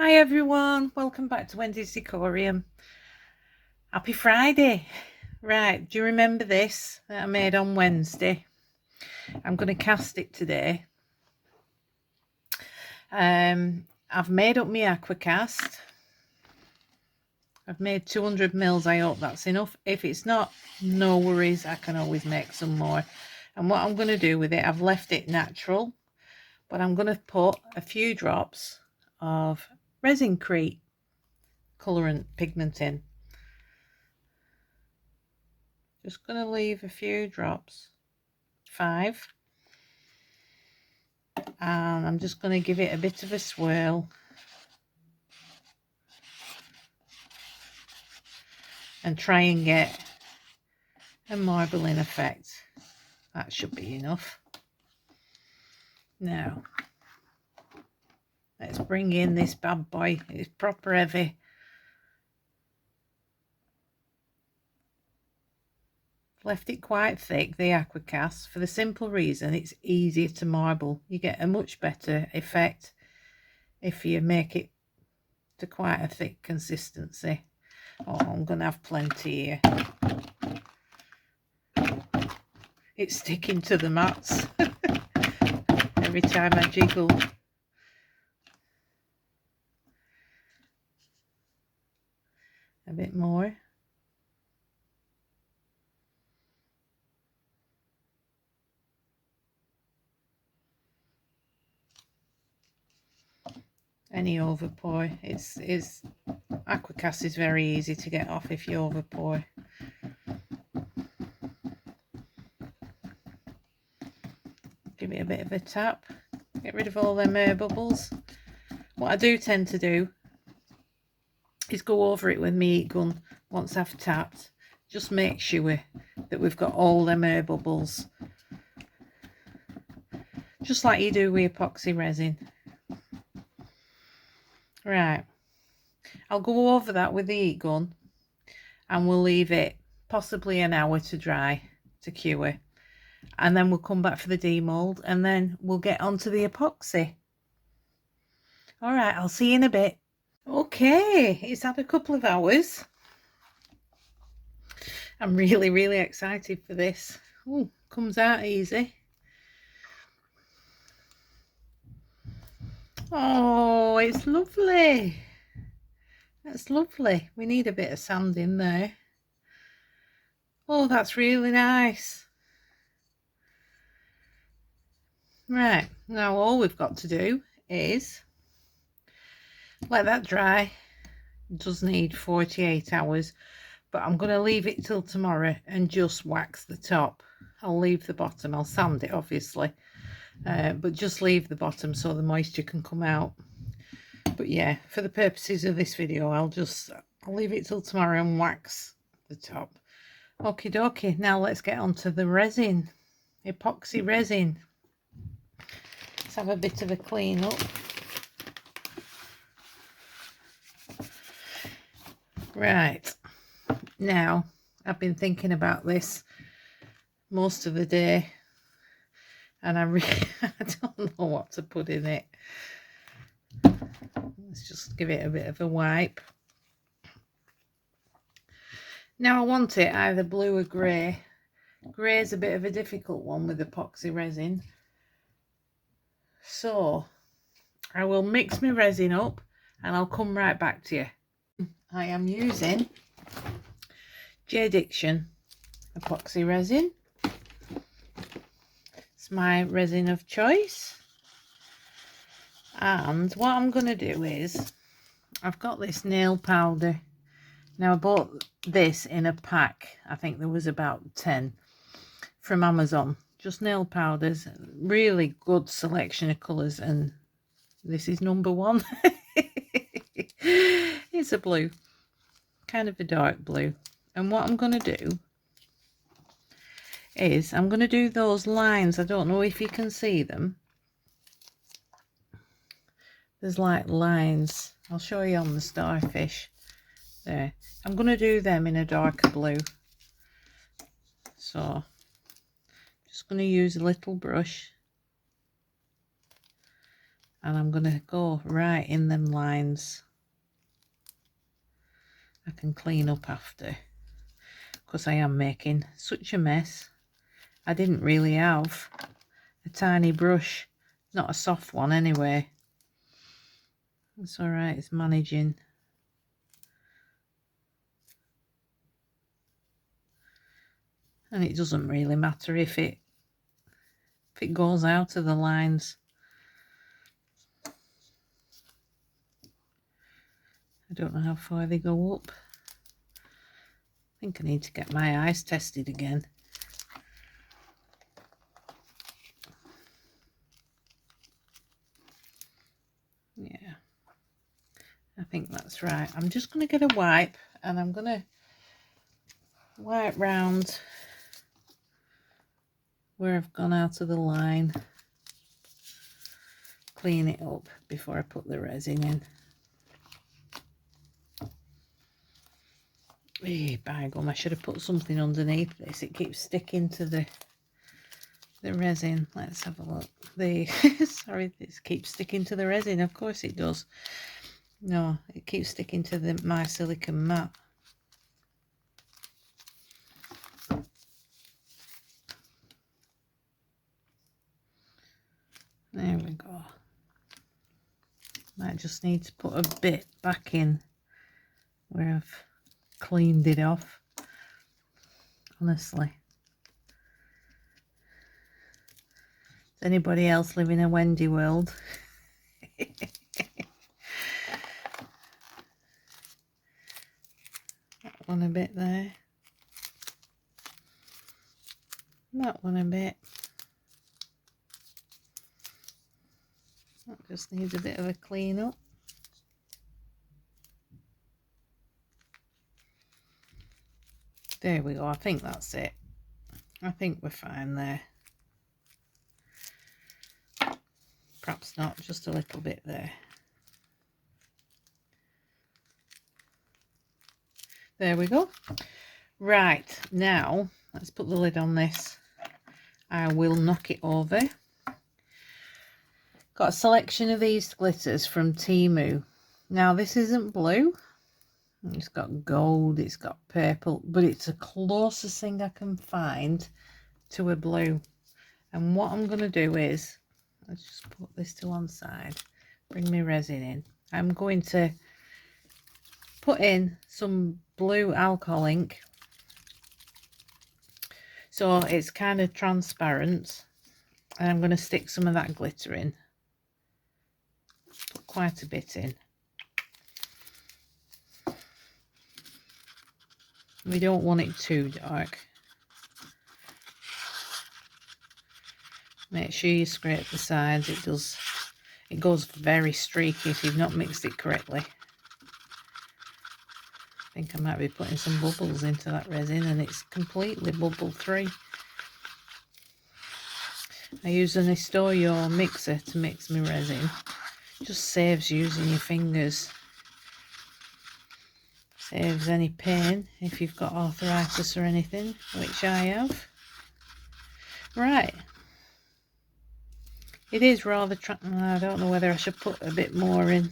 Hi everyone, welcome back to Wendy's Decorium. Happy Friday. Right, do you remember this that I made on Wednesday? I'm going to cast it today. I've made up my Aquacast. I've made 200 mils. I hope that's enough. If it's not, no worries, I can always make some more. And what I'm going to do with it, I've left it natural, but I'm going to put a few drops of resin colorant pigment in. Just going to leave a few drops, 5, and I'm just going to give it a bit of a swirl and try and get a marbling effect. That should be enough. Now let's bring in this bad boy. It's proper heavy. Left it quite thick, the Aquacast, for the simple reason it's easier to marble. You get a much better effect if you make it to quite a thick consistency. Oh, I'm going to have plenty here. It's sticking to the mats every time I jiggle. A bit more. Any overpour, it's Aquacast is very easy to get off if you overpour. Give it a bit of a tap, get rid of all them air bubbles. What I do tend to do is go over it with my heat gun once I've tapped. Just make sure that we've got all them air bubbles, just like you do with epoxy resin. Right, I'll go over that with the heat gun and we'll leave it possibly an hour to dry, to cure, and then we'll come back for the demold and then we'll get onto the epoxy. All right, I'll see you in a bit. Okay, it's had a couple of hours. I'm really excited for this. Oh, comes out easy. Oh, it's lovely. That's lovely. We need a bit of sand in there. Oh, that's really nice. Right, now all we've got to do is let that dry. It does need 48 hours, but I'm going to leave it till tomorrow and just wax the top. I'll leave the bottom. I'll sand it, obviously, but just leave the bottom so the moisture can come out. But yeah, for the purposes of this video, I'll leave it till tomorrow and wax the top. Okie dokie, now let's get on to the resin, epoxy resin. Let's have a bit of a clean up. Right, now I've been thinking about this most of the day and I don't know what to put in it. Let's just give it a bit of a wipe. Now I want it either blue or grey. Grey is a bit of a difficult one with epoxy resin, so I will mix my resin up and I'll come right back to you. I am using Diction epoxy resin. It's my resin of choice. And what I'm going to do is, I've got this nail powder. Now I bought this in a pack. I think there was about 10 from Amazon. Just nail powders. Really good selection of colours, and this is number 1. It's a blue, kind of a dark blue. And what I'm going to do is I'm going to do those lines. I don't know if you can see them. There's like lines. I'll show you on the Starfish. There. I'm going to do them in a darker blue. So just going to use a little brush and I'm going to go right in them lines. I can clean up after, because I am making such a mess. I didn't really have a tiny brush, not a soft one anyway. It's all right, it's managing. And it doesn't really matter if it goes out of the lines. I don't know how far they go up. I think I need to get my eyes tested again. Yeah, I think that's right. I'm just going to get a wipe and I'm going to wipe round where I've gone out of the line. Clean it up before I put the resin in. Hey, by gum, I should have put something underneath this. It keeps sticking to the resin. Let's have a look. Sorry, this keeps sticking to the resin. Of course it does. No, it keeps sticking to my silicone mat. There we go. Might just need to put a bit back in where I've cleaned it off. Honestly. Does anybody else live in a Wendy world? That one a bit there. That one a bit. That just needs a bit of a clean up. There we go. I think that's it. I think we're fine there. Perhaps not, just a little bit there. There we go. Right, now let's put the lid on this. I will knock it over. Got a selection of these glitters from Temu. Now this isn't blue. It's got gold, it's got purple, but it's the closest thing I can find to a blue. And what I'm going to do is, let's just put this to one side, bring my resin in. I'm going to put in some blue alcohol ink, so it's kind of transparent, and I'm going to stick some of that glitter in. Put quite a bit in. We don't want it too dark. Make sure you scrape the sides. It goes very streaky if you've not mixed it correctly. I think I might be putting some bubbles into that resin, and it's completely bubble free. I use an Estoyo mixer to mix my resin. Just saves using your fingers. Saves any pain if you've got arthritis or anything, which I have. Right. It is rather, I don't know whether I should put a bit more in.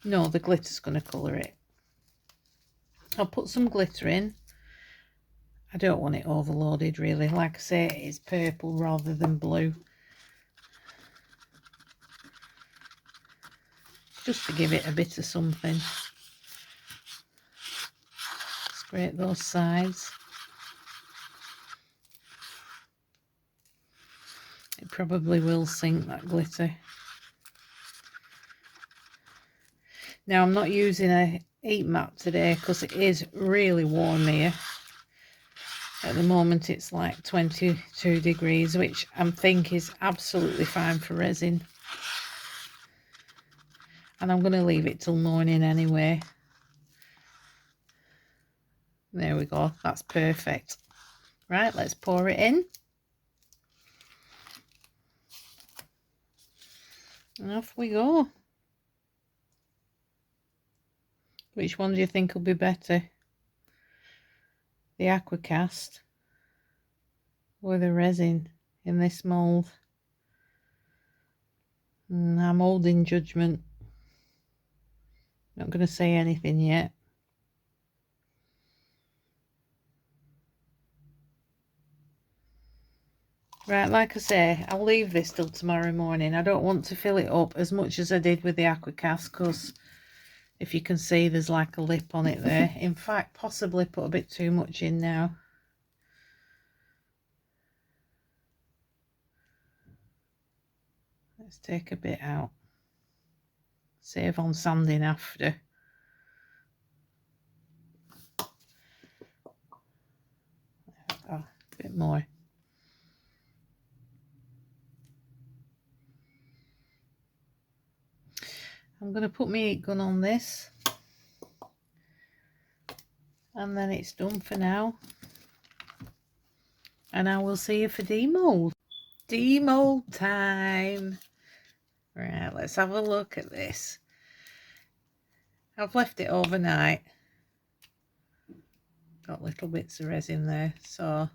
No, the glitter's going to colour it. I'll put some glitter in. I don't want it overloaded really. Like I say, it's purple rather than blue. Just to give it a bit of something. Scrape those sides. It probably will sink, that glitter. Now I'm not using a heat mat today because it is really warm here. At the moment it's like 22 degrees, which I think is absolutely fine for resin. And I'm going to leave it till morning anyway. There we go, that's perfect. Right, let's pour it in. And off we go. Which one do you think will be better? The Aquacast or the resin in this mould? I'm holding judgment. Not going to say anything yet. Right, like I say, I'll leave this till tomorrow morning. I don't want to fill it up as much as I did with the Aquacast, because if you can see, there's like a lip on it there. In fact, possibly put a bit too much in now. Let's take a bit out. Save on sanding after. Oh, a bit more. I'm going to put my heat gun on this, and then it's done for now, and I will see you for demold. Demold time. Right, let's have a look at this. I've left it overnight. Got little bits of resin there, so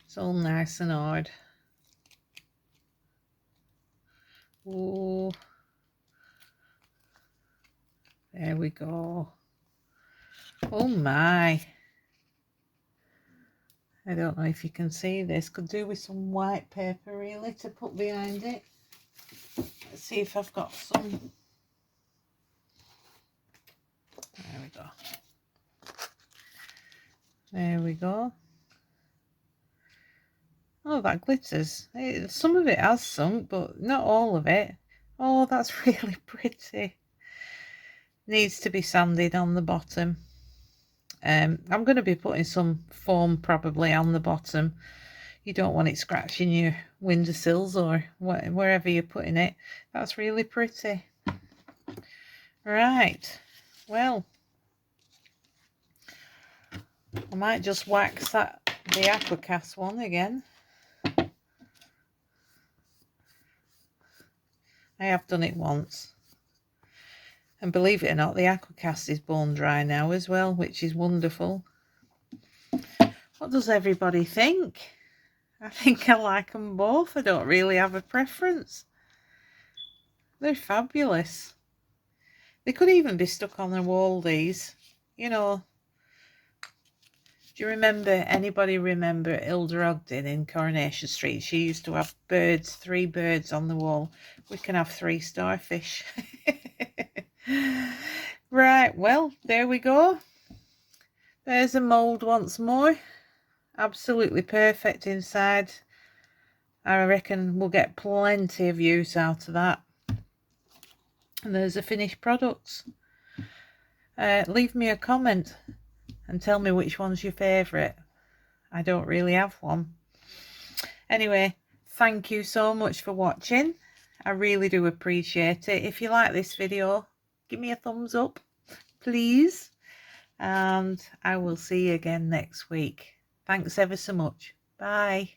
it's all nice and hard. Oh, there we go. Oh my. I don't know if you can see this. Could do with some white paper really to put behind it. Let's see if I've got some. There we go. There we go. Oh, that glitters. Some of it has sunk, but not all of it. Oh, that's really pretty. Needs to be sanded on the bottom. I'm going to be putting some foam probably on the bottom. You don't want it scratching your windowsills or wherever you're putting it. That's really pretty. Right, well, I might just wax the Aquacast one again. I have done it once. And believe it or not, the Aquacast is bone dry now as well, which is wonderful. What does everybody think? I think I like them both. I don't really have a preference. They're fabulous. They could even be stuck on the wall, these. You know, do you remember, anybody remember Hilda Ogden in Coronation Street? She used to have birds, 3 birds on the wall. We can have 3 starfish. Right, well, there we go. There's a mould once more. Absolutely perfect inside. I reckon we'll get plenty of use out of that. And there's the finished products. Leave me a comment and tell me which one's your favourite. I don't really have one. Anyway, thank you so much for watching. I really do appreciate it. If you like this video, give me a thumbs up, please. And I will see you again next week. Thanks ever so much. Bye.